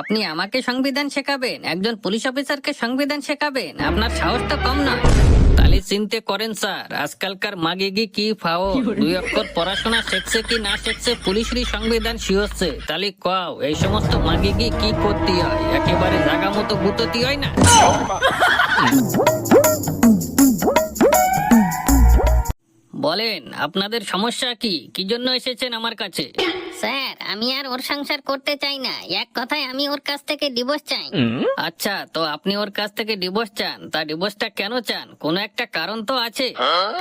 আপনি আমাকে সংবিধান শেখাবেন? একজন পুলিশ অফিসারকে সংবিধান শেখাবেন? আপনার সাহস তো কম নয়। তাহলে চিন্তে করেন স্যার, আজকালকার মাগিগি কি ফাও, 2 অক্ষর পড়াশোনা শিখছে কি না শিখছে পুলিশেরই সংবিধান শিহচ্ছে। তাহলে কও এই সমস্ত মাগিগি কি করতে হয়? একেবারে জাগা মতো গুততি হয় না? বলেন আপনাদের সমস্যা কি? কি জন্য এসেছেন আমার কাছে? স্যার, আমি আর ওর সংসার করতে চাই না। এক কথায় আমি ওর কাছ থেকে ডিভোর্স চাই। আচ্ছা, তো আপনি ওর কাছ থেকে ডিভোর্স চান, তা ডিভোর্সটা কেন চান? কোনো একটা কারণ তো আছে।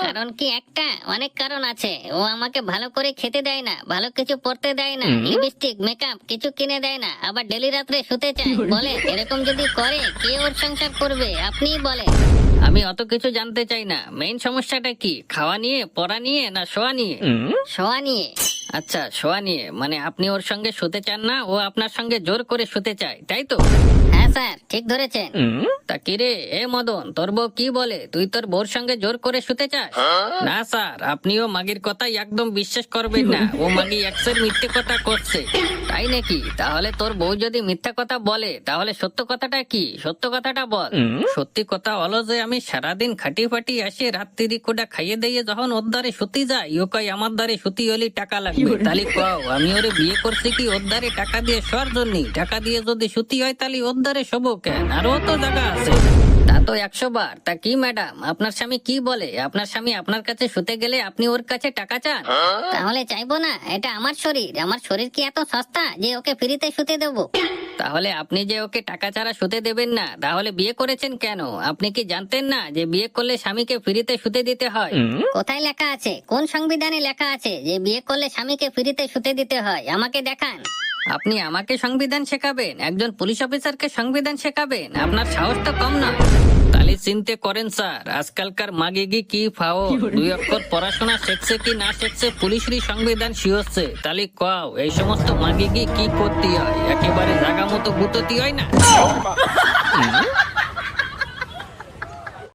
কারণ কি একটা? অনেক কারণ আছে। ও আমাকে ভালো করে খেতে দেয় না, ভালো কিছু পরতে দেয় না, লিপস্টিক মেকআপ কিছু কিনে দেয় না, আবার ডেলি রাত্রে শুতে চায়। বলে এরকম যদি করে কে ওর সংসার করবে? আপনিই বলেন। আমি অত কিছু জানতে চাই না। মেইন সমস্যাটা কি? খাওয়া নিয়ে, পড়া নিয়ে, না শোয়া নিয়ে? শোয়া নিয়ে। আচ্ছা, শোয়া নিয়ে। মানে আপনি ওর সঙ্গে শুতে চান না, ও আপনার সঙ্গে জোর করে শুতে চায়, তাই তো? হ্যাঁ স্যার, ঠিক ধরেছেন। তা কিরে এ মদন, তোর বউ কি বলে? তুই তোর বউর সঙ্গে জোর করে শুতে চাস? না স্যার, আপনিও মাগির কথাই একদম বিশ্বাস করবেন না। ও মাগি একশের মিথ্যে কথা করছে। তাই নাকি? তাহলে তোর বউ যদি মিথ্যা কথা বলে, তাহলে সত্য কথাটা কি? সত্য কথাটা বল। সত্যি কথা হলো যে আমি সারাদিন খাটি ফাটি আসে রাত্রি কোটা খাইয়ে দিয়ে যখন ওর দ্বারে শুতি যাই, ও কই আমার দ্বারে শুতি হলি টাকা লাগবে। তাহলে কও আমি ওরে বিয়ে করছি কি ওর দ্বারে টাকা দিয়ে শোয়ার জন্য? টাকা দিয়ে যদি শুতি হয় তাহলে ওর দ্বারে শোবো কেন? আরো তো জায়গা আছে। তা তো 100 বার। তা কি ম্যাডাম, আপনার স্বামী কি বলে? আপনার স্বামী আপনার কাছে শুতে গেলে আপনি ওর কাছে টাকা চান? তাহলে চাইবো না? এটা আমার শরীর। আমার শরীর কি এত সস্তা যে ওকে ফ্রিতে শুতে দেবো? তাহলে আপনি যে ওকে টাকা ছাড়া শুতে দেবেন না, তাহলে বিয়ে করেছেন কেন? আপনি কি জানতেন না যে বিয়ে করলে স্বামীকে ফ্রিতে শুতে দিতে হয়? কোথায় লেখা আছে? কোন সংবিধানে লেখা আছে যে বিয়ে করলে স্বামীকে ফ্রিতে শুতে দিতে হয়? আমাকে দেখান। আপনি আমাকে সংবিধান শেখাবেন? একজন পুলিশ অফিসারকে সংবিধান শেখাবেন? আপনার সাহস তো কম নয়। তাহলে চিন্তে করেন স্যার, আজকালকার মাগিগি কি ফাও, 2 অক্ষর পড়াশোনা শিখছে কি না শিখছে পুলিশেরই সংবিধান শিহচ্ছে। তাহলে কও এই সমস্ত মাগিগি কি করতে হয়? একেবারে জাগা মতো গুততি হয় না?